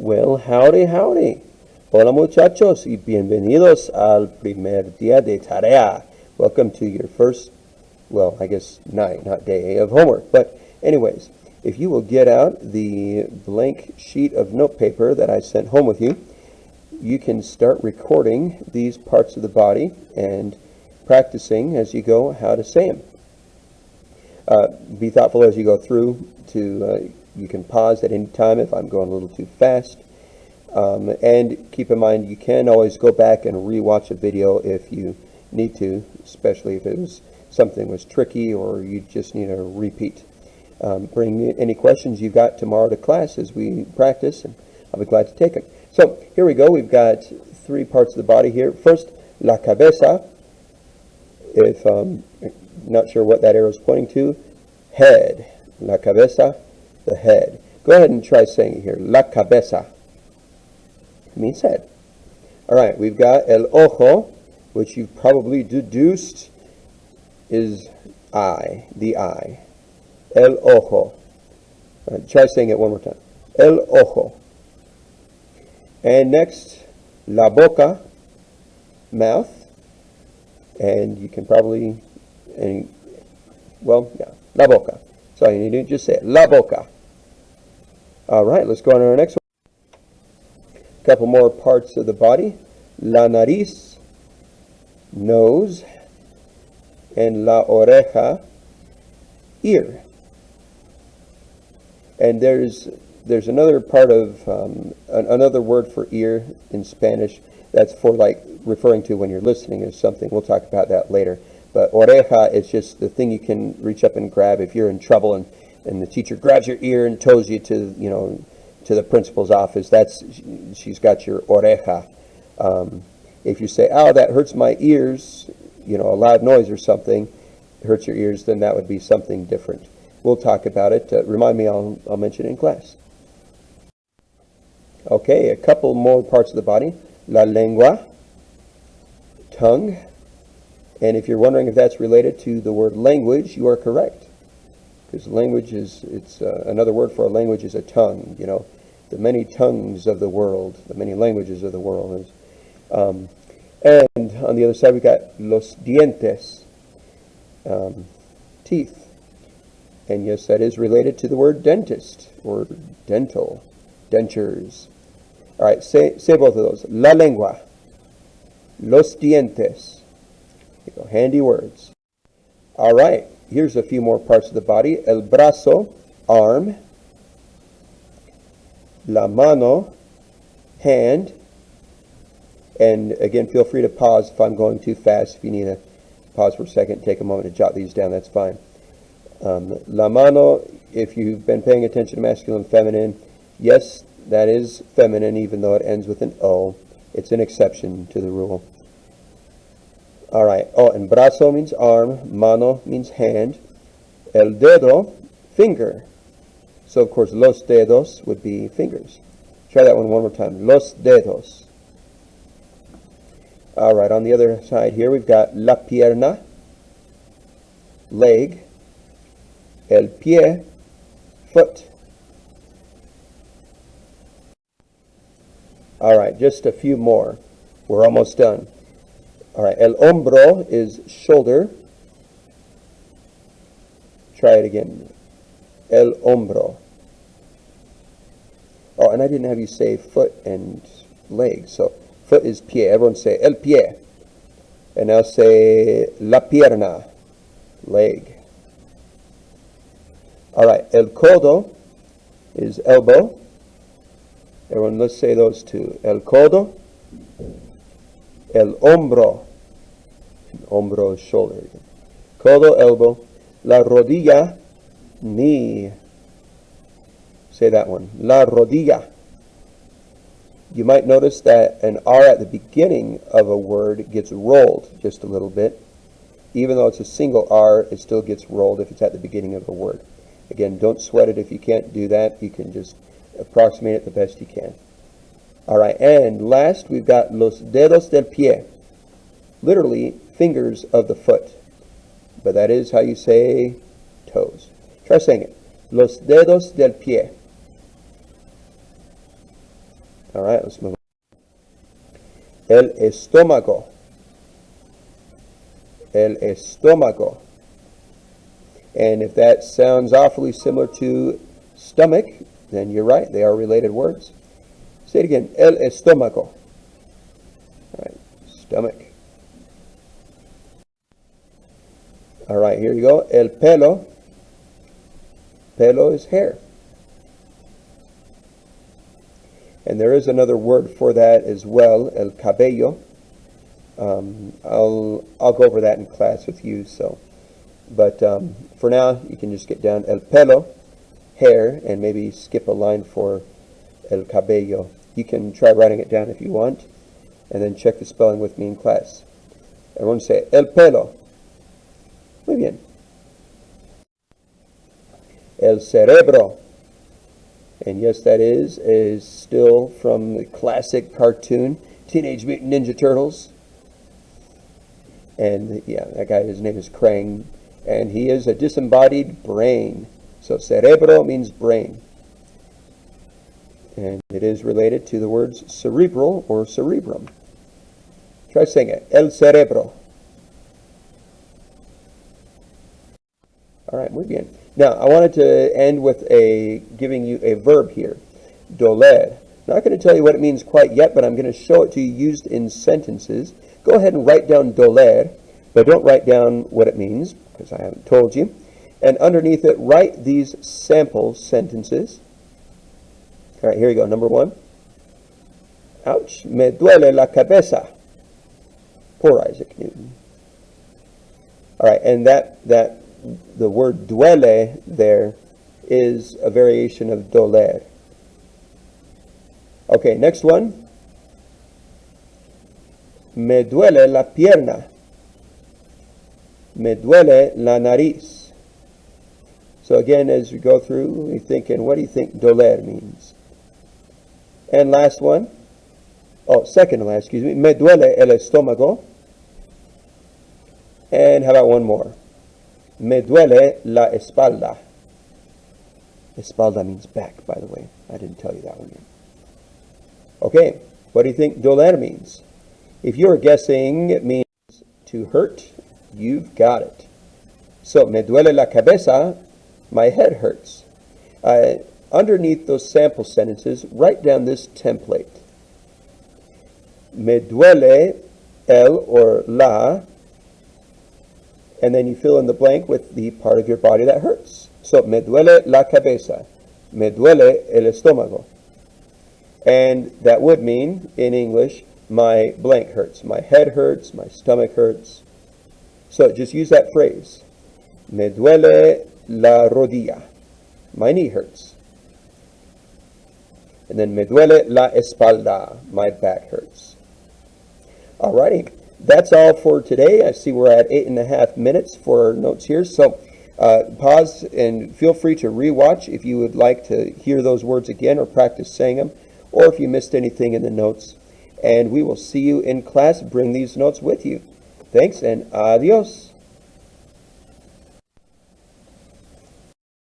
Well, howdy, howdy. Hola muchachos y bienvenidos al primer día de tarea. Welcome to your first, well, I guess night, not day, of homework. But anyways, if you will get out the blank sheet of notepaper that I sent home with you, you can start recording these parts of the body and practicing as you go how to say them. Be thoughtful as you go through you can pause at any time if I'm going a little too fast. And keep in mind, you can always go back and re-watch a video if you need to, especially if something was tricky or you just need a repeat. Bring any questions you've got tomorrow to class as we practice, and I'll be glad to take them. So here we go. We've got three parts of the body here. First, la cabeza. If not sure what that arrow is pointing to, head. La cabeza, the head. Go ahead and try saying it here. La cabeza. It means head. All right, we've got el ojo, which you've probably deduced is eye, the eye. El ojo. All right, try saying it one more time. El ojo. And next, la boca, mouth. And you can probably, la boca. So you need to just say it, la boca. All right, let's go on to our next one. A couple more parts of the body. La nariz, nose, and la oreja, ear. And there's another part of, another word for ear in Spanish that's for like referring to when you're listening to something. We'll talk about that later. But oreja is just the thing you can reach up and grab if you're in trouble and the teacher grabs your ear and tows you to the principal's office. She's got your oreja. If you say, "Oh, that hurts my ears," a loud noise or something hurts your ears, then that would be something different. We'll talk about it. Remind me, I'll mention it in class. Okay, a couple more parts of the body. La lengua, tongue. And if you're wondering if that's related to the word language, you are correct. Because language another word for a language is a tongue. The many tongues of the world, the many languages of the world. And on the other side, we got los dientes, teeth. And yes, that is related to the word dentist or dental, dentures. All right, say both of those. La lengua, los dientes. There you go, handy words. All right, here's a few more parts of the body. El brazo, arm. La mano, hand. And again, feel free to pause if I'm going too fast. If you need to pause for a second, take a moment to jot these down, that's fine. La mano, if you've been paying attention to masculine and feminine, yes, that is feminine, even though it ends with an O. It's an exception to the rule. All right. Oh, and brazo means arm. Mano means hand. El dedo, finger. So, of course, los dedos would be fingers. Try that one more time. Los dedos. All right. On the other side here, we've got la pierna, leg. El pie, foot. All right, just a few more. We're almost done. All right, el hombro is shoulder. Try it again. El hombro. Oh, and I didn't have you say foot and leg. So foot is pie. Everyone say el pie. And now say la pierna, leg. All right, el codo is elbow. Everyone, let's say those two. El codo, el hombro. Hombro is shoulder. Codo, elbow. La rodilla, knee. Say that one. La rodilla. You might notice that an R at the beginning of a word gets rolled just a little bit. Even though it's a single R, it still gets rolled if it's at the beginning of a word. Again, don't sweat it if you can't do that. You can just approximate it the best you can. All right, and last we've got los dedos del pie. Literally, fingers of the foot. But that is how you say toes. Try saying it. Los dedos del pie. All right, let's move on. El estómago. El estómago. And if that sounds awfully similar to stomach, then you're right. They are related words. Say it again. El estómago. All right, stomach. All right, here you go. El pelo. Pelo is hair. And there is another word for that as well, el cabello. I'll go over that in class with you. But for now, you can just get down el pelo, hair, and maybe skip a line for el cabello. You can try writing it down if you want, and then check the spelling with me in class. Everyone say el pelo. Muy bien. El cerebro. And yes, that is still from the classic cartoon, Teenage Mutant Ninja Turtles. And yeah, that guy, his name is Krang. And he is a disembodied brain. So cerebro means brain. And it is related to the words cerebral or cerebrum. Try saying it. El cerebro. All right, muy bien. Now, I wanted to end with giving you a verb here, doler. Not going to tell you what it means quite yet, but I'm going to show it to you used in sentences. Go ahead and write down doler, but don't write down what it means, because I haven't told you. And underneath it, write these sample sentences. All right, here you go. Number 1. Ouch, me duele la cabeza. Poor Isaac Newton. All right, and the word duele there is a variation of doler. Okay, next one. Me duele la pierna. Me duele la nariz. So again, as we go through, you're thinking, what do you think doler means? And last one. Oh, second to last, excuse me. Me duele el estómago. And how about one more? Me duele la espalda. Espalda means back, by the way. I didn't tell you that one yet. Okay, what do you think doler means? If you're guessing it means to hurt, you've got it. So, me duele la cabeza, my head hurts. Underneath those sample sentences, write down this template. Me duele el or la, and then you fill in the blank with the part of your body that hurts. So, me duele la cabeza. Me duele el estómago. And that would mean, in English, my blank hurts. My head hurts, my stomach hurts. So just use that phrase. Me duele la rodilla. My knee hurts. And then me duele la espalda. My back hurts. Alrighty. That's all for today. I see we're at 8.5 minutes for our notes here. So pause and feel free to rewatch if you would like to hear those words again or practice saying them, or if you missed anything in the notes. And we will see you in class. Bring these notes with you. Thanks and adios.